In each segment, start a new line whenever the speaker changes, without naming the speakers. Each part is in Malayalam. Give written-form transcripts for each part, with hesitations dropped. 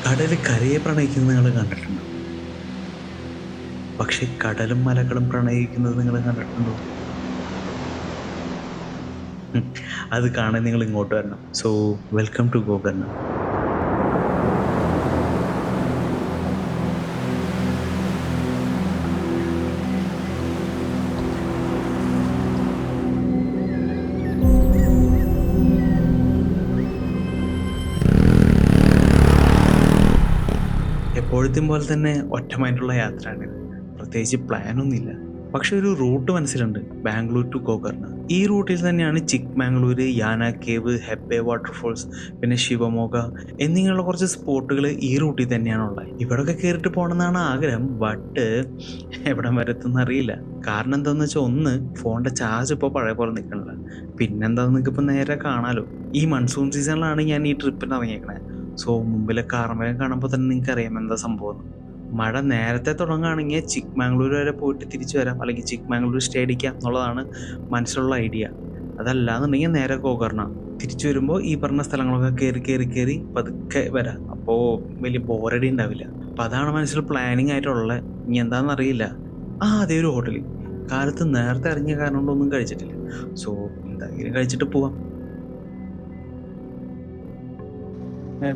കടല് കരയെ പ്രണയിക്കുന്നത് നിങ്ങൾ കണ്ടിട്ടുണ്ടോ? പക്ഷെ കടലും മലകളും പ്രണയിക്കുന്നത് നിങ്ങൾ കണ്ടിട്ടുണ്ടോ? ഉം. അത് കാണാൻ നിങ്ങൾ ഇങ്ങോട്ട് വരണം. So welcome to Gokarna. എപ്പോഴത്തെയും പോലെ തന്നെ ഒറ്റമായിട്ടുള്ള യാത്രയാണിത്. പ്രത്യേകിച്ച് പ്ലാനൊന്നുമില്ല. പക്ഷെ ഒരു റൂട്ട് മനസ്സിലുണ്ട്, ബാംഗ്ലൂർ ടു ഗോകർണ. ഈ റൂട്ടിൽ തന്നെയാണ് ചിക്ക്മാംഗ്ലൂര്, യാന കേവ്, ഹെബ്ബെ വാട്ടർഫോൾസ്, പിന്നെ ശിവമോഗ എന്നിങ്ങനെയുള്ള കുറച്ച് സ്പോട്ടുകൾ ഈ റൂട്ടിൽ തന്നെയാണുള്ളത്. ഇവിടെയൊക്കെ കയറിയിട്ട് പോകണമെന്നാണ് ആഗ്രഹം. ബട്ട് എവിടം വരെ എത്തുമെന്ന് അറിയില്ല. കാരണം എന്താണെന്ന് വെച്ചാൽ, ഒന്ന് ഫോണിൻ്റെ ചാർജ് ഇപ്പോൾ പഴയ പോലെ നിൽക്കണില്ല. പിന്നെന്താണെന്ന് നിങ്ങൾക്ക് ഇപ്പോൾ നേരെ കാണാലോ. ഈ മൺസൂൺ സീസണിലാണ് ഞാൻ ഈ ട്രിപ്പിന് ഇറങ്ങിയേക്കണേ. സോ മുമ്പിലെ കാർമേഘം കാണുമ്പോൾ തന്നെ നിങ്ങൾക്ക് അറിയാം എന്താ സംഭവം. മഴ നേരത്തെ തുടങ്ങുകയാണെങ്കിൽ ചിക്ക്മാംഗ്ലൂർ വരെ പോയിട്ട് തിരിച്ചു വരാം, അല്ലെങ്കിൽ ചിക്ക്മാംഗ്ലൂർ സ്റ്റേ അടിക്കാം എന്നുള്ളതാണ് മനസ്സിലുള്ള ഐഡിയ. അതല്ലാന്നുണ്ടെങ്കിൽ നേരെ ഗോകർണ തിരിച്ചു വരുമ്പോൾ ഈ പറഞ്ഞ സ്ഥലങ്ങളൊക്കെ കയറി പതുക്കെ വരാം. അപ്പോൾ വലിയ ബോറടി ഉണ്ടാവില്ല. അപ്പം അതാണ് മനസ്സിൽ പ്ലാനിങ് ആയിട്ടുള്ളത്. ഇനി എന്താണെന്ന് അറിയില്ല. അതേ ഒരു ഹോട്ടലിൽ കാലത്ത് നേരത്തെ ഇറങ്ങിയ കാരണം കൊണ്ടൊന്നും കഴിച്ചിട്ടില്ല. സോ എന്തായാലും കഴിച്ചിട്ട് പോവാം.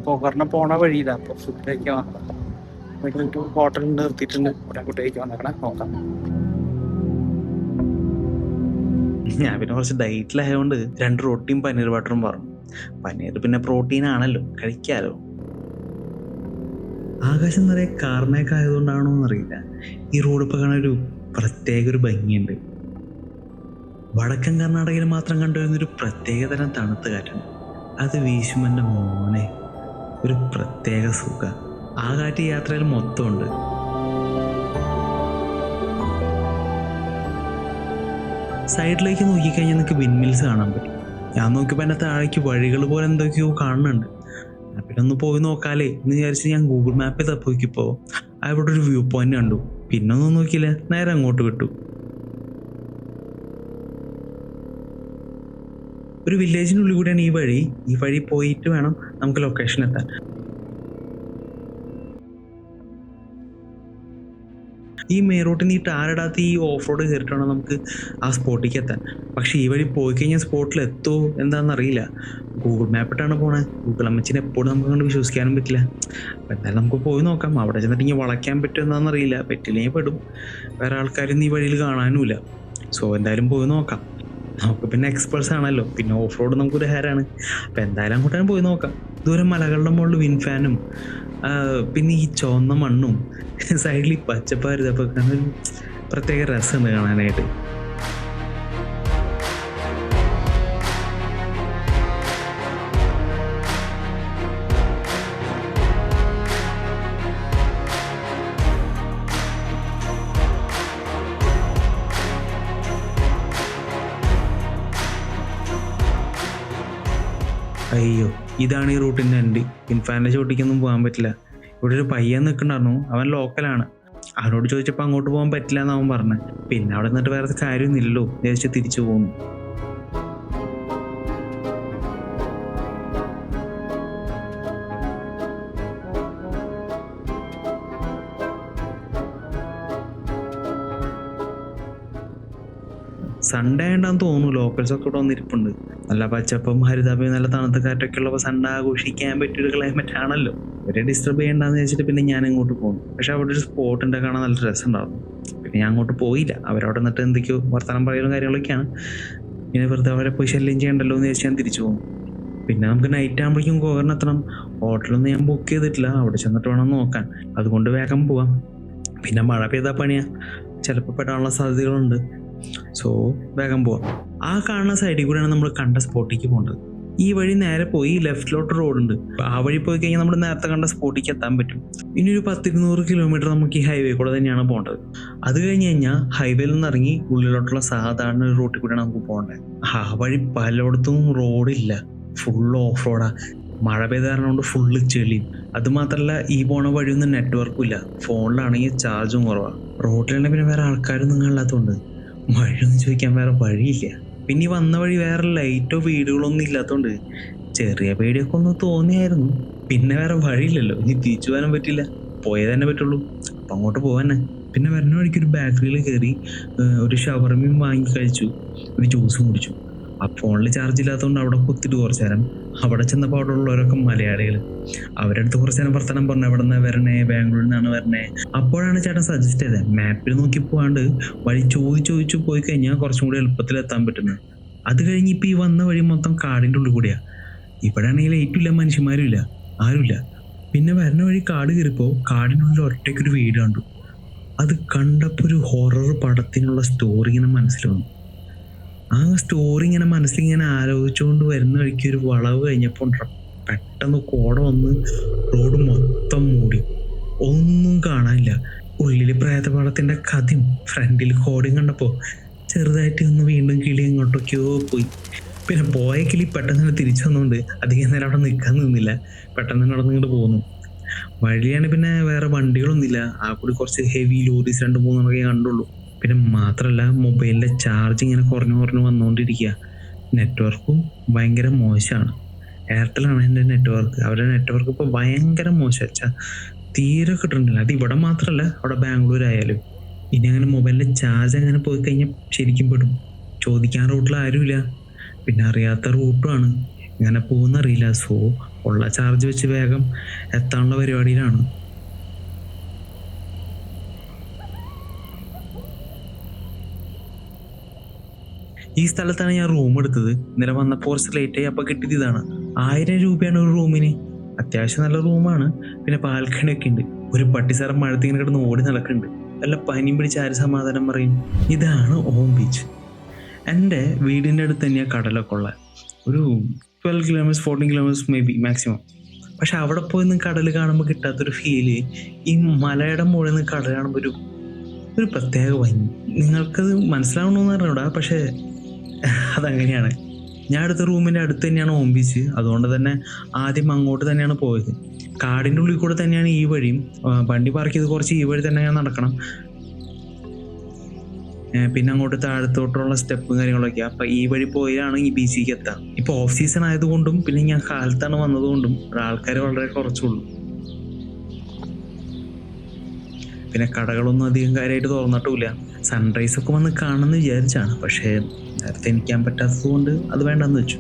ഗോകർണ പോണ വഴിയില്ല. അപ്പോൾ ഫുഡ് കഴിക്കാൻ വന്നതാണ്. ഹോട്ടലിൽ നിർത്തിയിട്ടുണ്ട്. ഇവിടെ ഫുഡ് കഴിക്കാൻ വന്നേക്കണേ, നോക്കാം.
ഞാൻ പിന്നെ കുറച്ച് ഡയറ്റിലായതുകൊണ്ട് 2 റൊട്ടിയും പനീർ ബട്ടറും പറഞ്ഞു. പനീർ പിന്നെ പ്രോട്ടീൻ ആണല്ലോ, കഴിക്കാലോ. ആകാശം നിറയെ കാർമേഘം ആയതുകൊണ്ടാണോ എന്നറിയില്ല, ഈ റോഡ് ഇപ്പോൾ കാണാൻ ഒരു പ്രത്യേക ഒരു ഭംഗിയുണ്ട്. വടക്കൻ കർണാടകയിൽ മാത്രം കണ്ടുവരുന്നൊരു പ്രത്യേകതരം തണുത്ത കാറ്റുണ്ട്. അത് വീശുമ്പോൾ എൻ്റെ മോനെ ഒരു പ്രത്യേക സുഖ. ആ കാറ്റ് യാത്രയിൽ മൊത്തമുണ്ട്. സൈഡിലേക്ക് നോക്കിക്കഴിഞ്ഞാൽ നിങ്ങൾക്ക് വിൻമിൽസ് കാണാൻ പറ്റും. ഞാൻ നോക്കിയപ്പോൾ എൻ്റെ താഴേക്ക് വഴികൾ പോലെ എന്തൊക്കെയോ കാണുന്നുണ്ട്. പിന്നെ ഒന്ന് പോയി നോക്കാലേ എന്ന് വിചാരിച്ച് ഞാൻ ഗൂഗിൾ മാപ്പിൽ തപ്പിക്കിപ്പോൾ അവിടെ ഒരു വ്യൂ പോയിന്റ് കണ്ടു. പിന്നെ ഒന്നും നോക്കിയില്ല, നേരെ അങ്ങോട്ട് വിട്ടു. ഒരു വില്ലേജിനുള്ളിൽ കൂടെയാണ് ഈ വഴി പോയിട്ട് വേണം നമുക്ക് ലൊക്കേഷൻ എത്താൻ. ഈ മെയിൻ റോട്ടിൽ നിന്ന് ഈ ടാറിടാത്ത ഈ ഓഫ് റോഡ് കയറിയിട്ട് വേണം നമുക്ക് ആ സ്പോട്ടിലേക്ക് എത്താൻ. പക്ഷേ ഈ വഴി പോയി കഴിഞ്ഞാൽ സ്പോട്ടിൽ എത്തുമോ എന്താണെന്ന് അറിയില്ല. ഗൂഗിൾ മാപ്പിട്ടാണ് പോണേ. ഗൂഗിൾ അമ്മച്ചിനെ എപ്പോഴും നമുക്ക് കണ്ട് വിശ്വസിക്കാനും പറ്റില്ല. അപ്പം എന്തായാലും നമുക്ക് പോയി നോക്കാം. അവിടെ ചെന്നിട്ട് ഇങ്ങനെ വളയ്ക്കാൻ പറ്റുമോ എന്താണെന്ന് അറിയില്ല. പറ്റില്ലെങ്കിൽ പെടും. വേറെ ആൾക്കാരൊന്നും ഈ വഴിയിൽ കാണാനുമില്ല. സോ എന്തായാലും പോയി നോക്കാം. നമുക്ക് പിന്നെ എക്സ്പേർട്സ് ആണല്ലോ, പിന്നെ ഓഫ് റോഡ് നമുക്കൊരു ഹെയറാണ്. അപ്പം എന്തായാലും അങ്ങോട്ടാണ് പോയി നോക്കാം. ദൂരം മലകളുടെ മുകളിൽ വിൻഡ് ഫാനും പിന്നെ ഈ ചുവന്ന മണ്ണും സൈഡിൽ ഈ പച്ചപ്പാരുതൊക്കെ കാണാൻ പ്രത്യേക രസമുണ്ട് കാണാനായിട്ട്. അയ്യോ, ഇതാണ് ഈ റൂട്ടിൻ്റെ എൻഡ്. ഇൻഫാൻ്റെ ചോട്ടിക്കൊന്നും പോകാൻ പറ്റില്ല. ഇവിടെ ഒരു പയ്യൻ നിൽക്കണ്ടായിരുന്നു. അവൻ ലോക്കലാണ്. അവനോട് ചോദിച്ചപ്പോൾ അങ്ങോട്ട് പോകാൻ പറ്റില്ല എന്ന് അവൻ പറഞ്ഞത്. പിന്നെ അവിടെ നിന്നിട്ട് വേറെ കാര്യമൊന്നുമില്ലല്ലോ, വിചാരിച്ച് തിരിച്ചു പോകുന്നു. സൺഡേ ആയിട്ടാന്ന് തോന്നുന്നു ലോക്കൽസ് ഒക്കെ ഇവിടെ വന്നിരിപ്പുണ്ട്. നല്ല പച്ചപ്പും ഹരിതാപയും നല്ല തണുത്ത കാറ്റൊക്കെ ഉള്ളപ്പോൾ സൺഡേ ആഘോഷിക്കാൻ പറ്റിയൊരു ക്ലൈമറ്റ് ആണല്ലോ. ഇവരെ ഡിസ്റ്റർബ് ചെയ്യണ്ടെന്ന് വെച്ചിട്ട് പിന്നെ ഞാൻ അങ്ങോട്ട് പോകുന്നു. പക്ഷെ അവിടെ ഒരു സ്പോട്ട് ഉണ്ട്, കാണാൻ നല്ല രസമുണ്ടായിരുന്നു. പിന്നെ ഞാൻ അങ്ങോട്ട് പോയില്ല. അവരവിടെ നിന്നിട്ട് എന്തൊക്കെയോ വർത്തമാനം പറയുന്ന കാര്യങ്ങളൊക്കെയാണ്. പിന്നെ വെറുതെ അവരെ പോയി ശല്യം ചെയ്യണ്ടല്ലോ എന്ന് വെച്ച് ഞാൻ തിരിച്ചു പോകുന്നു. പിന്നെ നമുക്ക് നൈറ്റ് ആകുമ്പോഴേക്കും ഗോകർണ എത്തണം. ഹോട്ടലൊന്നും ഞാൻ ബുക്ക് ചെയ്തിട്ടില്ല. അവിടെ ചെന്നിട്ട് വേണം നോക്കാൻ. അതുകൊണ്ട് വേഗം പോവാം. പിന്നെ മഴ പെയ്താൽ പണിയാ, ചിലപ്പോൾ പെടാനുള്ള സാധ്യതകളുണ്ട്. സോ വേഗം പോവാം. ആ കാണുന്ന സൈഡിൽ കൂടെയാണ് നമ്മൾ കണ്ട സ്പോട്ടിലേക്ക് പോകേണ്ടത്. ഈ വഴി നേരെ പോയി ലെഫ്റ്റിലോട്ട് റോഡുണ്ട്. ആ വഴി പോയി കഴിഞ്ഞാൽ നമ്മൾ നേരത്തെ കണ്ട സ്പോട്ടിലേക്ക് എത്താൻ പറ്റും. ഇനി ഒരു 10-200 കിലോമീറ്റർ നമുക്ക് ഈ ഹൈവേ കൂടെ തന്നെയാണ് പോകേണ്ടത്. അത് കഴിഞ്ഞ് കഴിഞ്ഞാൽ ഹൈവേയിൽ നിന്ന് ഇറങ്ങി ഉള്ളിലോട്ടുള്ള സാധാരണ ഒരു റൂട്ടിൽ കൂടെയാണ് നമുക്ക് പോകേണ്ടത്. ആ വഴി പലയിടത്തും റോഡില്ല, ഫുൾ ഓഫ് റോഡാ. മഴ പെയ്ത കാരണം കൊണ്ട് ഫുള്ള് ചെളിയും. അതുമാത്രമല്ല ഈ പോണ വഴിയൊന്നും നെറ്റ്വർക്കും ഇല്ല. ഫോണിലാണെങ്കിൽ ചാർജും കുറവാണ്. റോഡിലാണെങ്കിൽ പിന്നെ വേറെ ആൾക്കാരൊന്നും ഇല്ലാത്തതുകൊണ്ട് വഴിയൊന്നും ചോദിക്കാൻ വേറെ വഴിയില്ല. പിന്നെ ഈ വന്ന വഴി വേറെ ലൈറ്റോ വീടുകളൊന്നും ഇല്ലാത്തതുകൊണ്ട് ചെറിയ പേടിയൊക്കെ ഒന്ന് തോന്നിയായിരുന്നു. പിന്നെ വേറെ വഴിയില്ലല്ലോ, ഇനി തിരിച്ചു പോകാനും പറ്റില്ല, പോയേ തന്നെ പറ്റുള്ളൂ. അപ്പം അങ്ങോട്ട് പോകാന്നെ. പിന്നെ വരുന്ന വഴിക്ക് ഒരു ബേക്കറിയിൽ കയറി ഒരു ഷവർമയും വാങ്ങി കഴിച്ചു, ഒരു ജ്യൂസും കുടിച്ചു. ആ ഫോണിൽ ചാർജ് ഇല്ലാത്തതുകൊണ്ട് അവിടെ കുത്തിട്ട് കുറച്ചു നേരം. അവിടെ ചെന്നപ്പോൾ അവിടെ ഉള്ളവരൊക്കെ മലയാളികൾ. അവരുടെ അടുത്ത് കുറച്ചു നേരം വർത്തമാനം പറഞ്ഞു, എവിടെ നിന്നാണ് വരണേ, ബാംഗ്ലൂരിൽ നിന്നാണ് വരണേ. അപ്പോഴാണ് ചേട്ടൻ സജസ്റ്റ് ചെയ്തത് മാപ്പിൽ നോക്കി പോകാണ്ട് വഴി ചോദിച്ചു പോയി കഴിഞ്ഞാൽ കുറച്ചും കൂടി എളുപ്പത്തിൽ എത്താൻ പറ്റുന്നത്. അത് കഴിഞ്ഞ് ഇപ്പം ഈ വന്ന വഴി മൊത്തം കാടിൻ്റെ ഉള്ളിൽ കൂടിയാണ്. ഇവിടെ ആണെങ്കിൽ ലൈറ്റും ഇല്ല, മനുഷ്യന്മാരും ഇല്ല, ആരുമില്ല. പിന്നെ വരുന്ന വഴി കാട് കയറിയപ്പോൾ കാടിനുള്ളിൽ ഒറ്റയ്ക്കൊരു വീട് കണ്ടു. അത് കണ്ടപ്പോൾ ഒരു ഹൊറർ പടത്തിനുള്ള സ്റ്റോറി ഇങ്ങനെ മനസ്സിൽ വന്നു. ആ സ്റ്റോറി ഇങ്ങനെ മനസ്സിലിങ്ങനെ ആലോചിച്ചുകൊണ്ട് വരുന്ന വഴിക്ക് ഒരു വളവ് കഴിഞ്ഞപ്പോൾ പെട്ടെന്ന് കോട വന്ന് റോഡ് മൊത്തം മൂടി, ഒന്നും കാണാനില്ല. ഉള്ളിൽ പ്രേതപാടത്തിൻ്റെ കഥയും ഫ്രണ്ടിൽ കോടയും കണ്ടപ്പോൾ ചെറുതായിട്ട് ഒന്ന് വീണ്ടും കിളി എങ്ങോട്ടൊക്കെയോ പോയി. പിന്നെ പോയ കിളി പെട്ടെന്ന് തന്നെ തിരിച്ചു വന്നുകൊണ്ട് അധികം നേരം അവിടെ നിൽക്കാൻ നിന്നില്ല, പെട്ടെന്ന് തന്നെ അവിടെ നിന്നിട്ട് പോകുന്നു. വഴിയാണ്, പിന്നെ വേറെ വണ്ടികളൊന്നുമില്ല. ആ കൂടി കുറച്ച് ഹെവി ലോറീസ് 2-3 കണ്ടുള്ളൂ. പിന്നെ മാത്രമല്ല മൊബൈലിൻ്റെ ചാർജ് ഇങ്ങനെ കുറഞ്ഞു വന്നുകൊണ്ടിരിക്കുക. നെറ്റ്വർക്കും ഭയങ്കര മോശമാണ്. എയർടെലാണ് എൻ്റെ നെറ്റ്വർക്ക്. അവരുടെ നെറ്റ്വർക്ക് ഇപ്പോൾ ഭയങ്കര മോശം വെച്ചാൽ തീരെ കിട്ടുന്നില്ല. അത് ഇവിടെ മാത്രമല്ല, അവിടെ ബാംഗ്ലൂർ ആയാലും. ഇനി അങ്ങനെ മൊബൈലിൻ്റെ ചാർജ് അങ്ങനെ പോയി കഴിഞ്ഞാൽ ശരിക്കും പെടും. ചോദിക്കാൻ റൂട്ടിൽ ആരുമില്ല, പിന്നെ അറിയാത്ത റൂട്ടുമാണ്, ഇങ്ങനെ പോകുന്നറിയില്ല. സോ ഉള്ള ചാർജ് വെച്ച് വേഗം എത്താനുള്ള പരിപാടിയിലാണ്. ഈ സ്ഥലത്താണ് ഞാൻ റൂം എടുത്തത്. ഇന്നലെ വന്നപ്പോൾ കുറച്ച് ലേറ്റ് ആയി, അപ്പോൾ കിട്ടിയത് ഇതാണ്. 1000 രൂപയാണ് ഒരു റൂമിന്. അത്യാവശ്യം നല്ല റൂമാണ്. പിന്നെ ബാൽക്കണി ഒക്കെ ഉണ്ട്. ഒരു പട്ടിസാരം മഴത്തിങ്ങനെ കിടന്ന് ഓടി നടക്കുന്നുണ്ട്. വല്ല പനിയും പിടിച്ച് ആര് സമാധാനം പറയും. ഇതാണ് ഓം ബീച്ച്. എൻ്റെ വീടിൻ്റെ അടുത്ത് തന്നെയാണ് കടലൊക്കെ ഉള്ളത്. ഒരു 12 kilometres 14 kilometres may be maximum. പക്ഷെ അവിടെ പോയി നിന്ന് കടൽ കാണുമ്പോൾ കിട്ടാത്തൊരു ഫീല് ഈ മലയുടെ മുകളിൽ നിന്ന് കടൽ കാണുമ്പോൾ ഒരു പ്രത്യേക ഭംഗി. നിങ്ങൾക്കത് മനസ്സിലാവണമെന്ന് പറഞ്ഞൂടാ, പക്ഷേ അതങ്ങനെയാണ്. ഞാൻ അടുത്ത റൂമിൻ്റെ അടുത്ത് തന്നെയാണ് ഓം ബീച്ച്. അതുകൊണ്ട് തന്നെ ആദ്യം അങ്ങോട്ട് തന്നെയാണ് പോയത്. കാടിൻ്റെ ഉള്ളിൽ കൂടെ തന്നെയാണ് ഈ വഴിയും. വണ്ടി പാർക്ക് ചെയ്ത് കുറച്ച് ഈ വഴി തന്നെ ഞാൻ നടക്കണം. പിന്നെ അങ്ങോട്ട് താഴത്തോട്ടുള്ള സ്റ്റെപ്പും കാര്യങ്ങളൊക്കെ. അപ്പം ഈ വഴി പോയാണ് ഈ ബീച്ചിലേക്ക് എത്താം. ഇപ്പോൾ ഓഫ് സീസൺ ആയതുകൊണ്ടും പിന്നെ ഞാൻ കാലത്താണ് വന്നതുകൊണ്ടും ആൾക്കാർ വളരെ കുറച്ചുള്ളൂ. പിന്നെ കടകളൊന്നും അധികം കാര്യമായിട്ട് തുറന്നിട്ടില്ല. സൺറൈസ് ഒക്കെ വന്ന് കാണുമെന്ന് വിചാരിച്ചാണ്, പക്ഷേ നേരത്തെ എനിക്കാൻ പറ്റാത്തത് കൊണ്ട് അത് വേണ്ടെന്ന് വെച്ചു.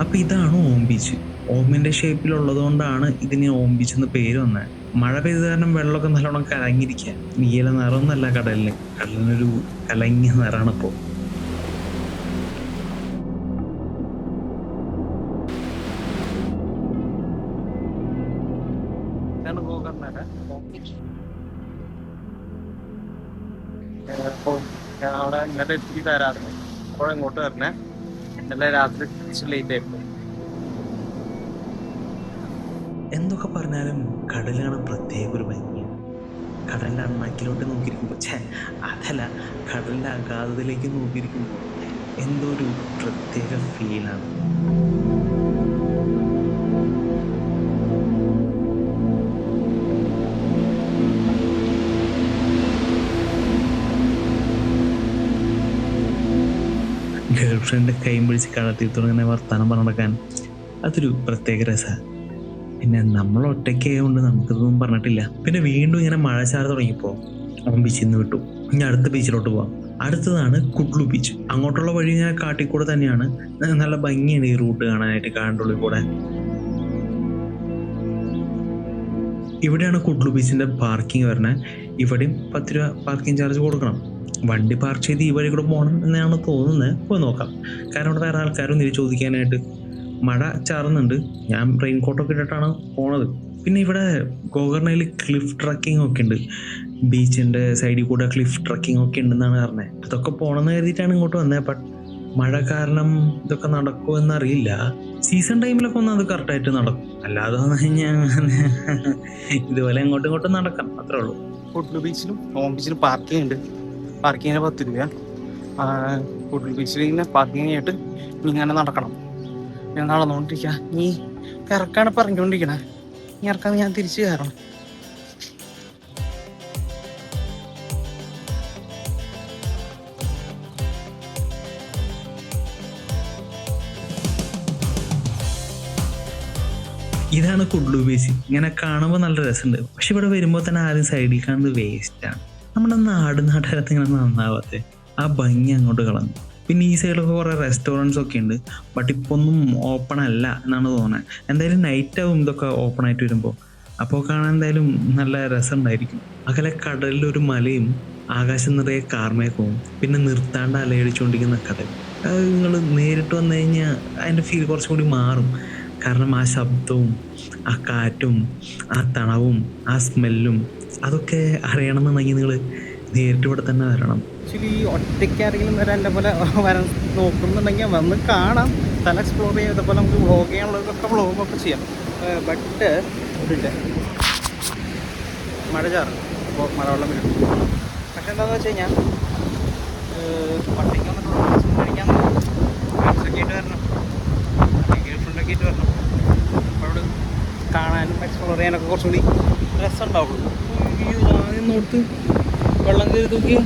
അപ്പം ഇതാണ് ഓം ബീച്ച്. ഓമിൻ്റെ ഷേപ്പിലുള്ളത് കൊണ്ടാണ് ഇതിന് ഓം ബീച്ച് എന്ന് പേര് വന്നത്. മഴ പെയ്ത കാരണം വെള്ളമൊക്കെ നല്ലോണം കലങ്ങിയിരിക്കുക. നീല നിറമൊന്നല്ല കടലിന്, കടലിനൊരു കലങ്ങിയ നിറമാണ് ഇപ്പോൾ.
അവിടെ ഇന്നലെ എത്തി തരാറുണ്ട്. അപ്പോൾ ഇങ്ങോട്ട് വരണേ. ഇന്നലെ രാത്രി ലേറ്റ് ആയിപ്പോ.
എന്തൊക്കെ പറഞ്ഞാലും കടലാണ് പ്രത്യേക ഒരു ഭംഗിയാണ്. കടലിൻ്റെ അണ്ണാക്കിലോട്ട് നോക്കിയിരിക്കുമ്പോൾ അതല്ല, കടലിൻ്റെ അഗാധതയിലേക്ക് നോക്കിയിരിക്കുമ്പോൾ എന്തോ ഒരു പ്രത്യേക ഫീലാണ്. ഗേൾ ഫ്രണ്ട് കൈയും പിടിച്ച് കടത്തിത്തോടെ ഇങ്ങനെ വർത്താനം പറഞ്ഞു നടക്കാൻ അതൊരു പ്രത്യേക രസമാണ്. പിന്നെ നമ്മൾ ഒറ്റയ്ക്കായതുകൊണ്ട് നമുക്കിതൊന്നും പറഞ്ഞിട്ടില്ല. പിന്നെ വീണ്ടും ഇങ്ങനെ മഴ ചാറ് തുടങ്ങിയപ്പോൾ ഓം ബീച്ചിൽ നിന്ന് വിട്ടു. ഇനി അടുത്ത ബീച്ചിലോട്ട് പോവാം. അടുത്തതാണ് കുഡ്ലു ബീച്ച്. അങ്ങോട്ടുള്ള വഴി ഇങ്ങനെ കാട്ടിക്കൂടെ തന്നെയാണ്. നല്ല ഭംഗിയാണ് ഈ റൂട്ട് കാണാനായിട്ട്, കാടിൻ്റെ ഉള്ളിൽ കൂടെ. ഇവിടെയാണ് കുഡ്ലു ബീച്ചിൻ്റെ പാർക്കിംഗ് വരുന്നത്. ഇവിടെയും 10 രൂപ പാർക്കിംഗ് ചാർജ് കൊടുക്കണം. വണ്ടി പാർക്ക് ചെയ്ത് ഈ വഴി കൂടെ പോകണം എന്നാണ് തോന്നുന്നത്. പോയി നോക്കാം. കാരണം ഇവിടെ വേറെ ആൾക്കാരും തിരിച്ച് ചോദിക്കാനായിട്ട്. മഴ ചാറുന്നുണ്ട്. ഞാൻ റെയിൻ കോട്ടൊക്കെ ഇട്ടിട്ടാണ് പോണത്. പിന്നെ ഇവിടെ ഗോകർണയിൽ ക്ലിഫ് ട്രക്കിംഗ് ഒക്കെ ഉണ്ട്. ബീച്ചിൻ്റെ സൈഡിൽ കൂടെ ക്ലിഫ് ട്രക്കിംഗ് ഒക്കെ ഉണ്ടെന്നാണ് പറഞ്ഞത്. അതൊക്കെ പോകണമെന്ന് കരുതിയിട്ടാണ് ഇങ്ങോട്ട് വന്നത്. ബട്ട് മഴ കാരണം ഇതൊക്കെ നടക്കുമെന്നറിയില്ല. സീസൺ ടൈമിലൊക്കെ ഒന്ന് അത് കറക്റ്റായിട്ട് നടക്കും. അല്ലാതെ വന്നു കഴിഞ്ഞാൽ ഇതുപോലെ അങ്ങോട്ടും ഇങ്ങോട്ടും നടക്കാം, അത്രേ ഉള്ളൂ.
കുഡ്ലു ബീച്ചിലും ഓം ബീച്ചിലും പാർക്കിംഗ് ഉണ്ട്. പാർക്കിങ്ങിന് 10 രൂപ. കുഡ്ലു ബീച്ചിൽ ഇങ്ങനെ പാർക്കിംഗ് ആയിട്ട് ഇങ്ങനെ നടക്കണം. ഞാൻ നടന്നുകൊണ്ടിരിക്കുക. നീ ഇറക്കാണ് പറഞ്ഞുകൊണ്ടിരിക്കണേ. ഇനി ഇറക്കാതെ ഞാൻ തിരിച്ചു കയറണം.
ഇതാണ് കുഡ്ലു ബീച്ച്. ഇങ്ങനെ കാണുമ്പോൾ നല്ല രസമുണ്ട്. പക്ഷെ ഇവിടെ വരുമ്പോൾ തന്നെ ആദ്യം സൈഡിൽ കാണുന്നത് വേസ്റ്റാണ്. നമ്മുടെ നാട്ടുകാരത്ത് ഇങ്ങനെ നന്നാവാത്തെ ആ ഭംഗി അങ്ങോട്ട് കളഞ്ഞു. പിന്നെ ഈ സൈഡിലൊക്കെ കുറേ റെസ്റ്റോറൻറ്റ്സ് ഒക്കെ ഉണ്ട്. ബട്ട് ഇപ്പോൾ ഒന്നും ഓപ്പൺ അല്ല എന്നാണ് തോന്നുന്നത്. എന്തായാലും നൈറ്റ് ആവും ഇതൊക്കെ ഓപ്പൺ ആയിട്ട് വരുമ്പോൾ. അപ്പോൾ കാണാൻ എന്തായാലും നല്ല രസമുണ്ടായിരിക്കും. അകലെ കടലിലൊരു മലയും ആകാശം നിറയെ കാർമേഘവും പിന്നെ നിർത്താണ്ട് അലയടിച്ചുകൊണ്ടിരിക്കുന്ന കടൽ. അത് നിങ്ങൾ നേരിട്ട് വന്നു കഴിഞ്ഞാൽ അതിൻ്റെ ഫീൽ കുറച്ചും കൂടി മാറും. കാരണം ആ ശബ്ദവും ആ കാറ്റും ആ തണവും ആ സ്മെല്ലും അതൊക്കെ അറിയണമെന്നുണ്ടെങ്കിൽ നിങ്ങൾ നേരിട്ട് ഇവിടെ തന്നെ വരണം.
ആക്ച്വലി ഒറ്റയ്ക്ക് ആരെങ്കിലും വരാൻ എൻ്റെ പോലെ വരാൻ നോക്കുന്നുണ്ടെങ്കിൽ വന്ന് കാണാം, സ്ഥലം എക്സ്പ്ലോർ ചെയ്യാം. ഇതേപോലെ നമുക്ക് വ്ളോഗ് ചെയ്യാനുള്ളതൊക്കെ വ്ളോഗൊക്കെ ചെയ്യാം. ബട്ട് ഇതില്ല, മഴ ചാറും, അപ്പോൾ മഴവെള്ളം വരും. പക്ഷെ എന്താണെന്ന് വെച്ച് കഴിഞ്ഞാൽ ഒറ്റയ്ക്ക് വന്നിട്ട് കഴിക്കാൻ ഫ്രണ്ട്സൊക്കെ ആയിട്ട് വരണം, അല്ലെങ്കിൽ ഫ്രണ്ടൊക്കെ ആയിട്ട് വരണം. അപ്പോൾ അവിടെ കാണാനും എക്സ്പ്ലോർ ചെയ്യാനൊക്കെ കുറച്ചും കൂടി രസം ഉണ്ടാവുള്ളൂ. നോട്ട് വെള്ളം കയറി നോക്കി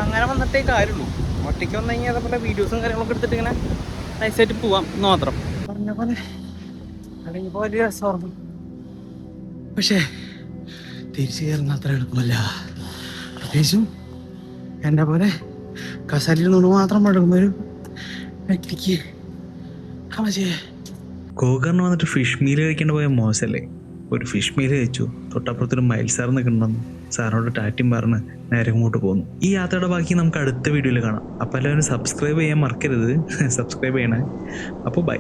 അങ്ങനെ വന്നിട്ടേ കാര്യമുള്ളൂ. ഒറ്റയ്ക്ക് വന്നു കഴിഞ്ഞാൽ അതേപോലെ വീഡിയോസും കാര്യങ്ങളൊക്കെ എടുത്തിട്ട് ഇങ്ങനെ നൈസായിട്ട് പോവാം എന്ന് മാത്രം. പറഞ്ഞ പോലെ അല്ലെങ്കിൽ വലിയ രസമായിരുന്നു. പക്ഷേ തിരിച്ചു കയറുന്ന അത്ര എളുപ്പമല്ല. പ്രത്യേകിച്ചും എൻ്റെ പോലെ കസാലിൽ നിന്ന് മാത്രം മടങ്ങുന്ന ഒരു വ്യക്തിക്ക്.
ഗോകർණ വന്നിട്ട് ഫിഷ് മീൽ കഴിക്കേണ്ട പോയ മോശമല്ലേ? ഒരു ഫിഷ് മീൽ കഴിച്ചു. തൊട്ടപ്പുറത്തൊരു മൈൽ സാർ നിൽക്കണമെന്ന് സാറിനോട് ടാറ്റും പറഞ്ഞ് നേരെ ഇങ്ങോട്ട് പോന്നു. ഈ യാത്രയുടെ ബാക്കി നമുക്ക് അടുത്ത വീഡിയോയിൽ കാണാം. അപ്പോൾ എല്ലാവരും സബ്സ്ക്രൈബ് ചെയ്യാൻ മറക്കരുത്. സബ്സ്ക്രൈബ് ചെയ്യണേ. അപ്പോൾ ബൈ.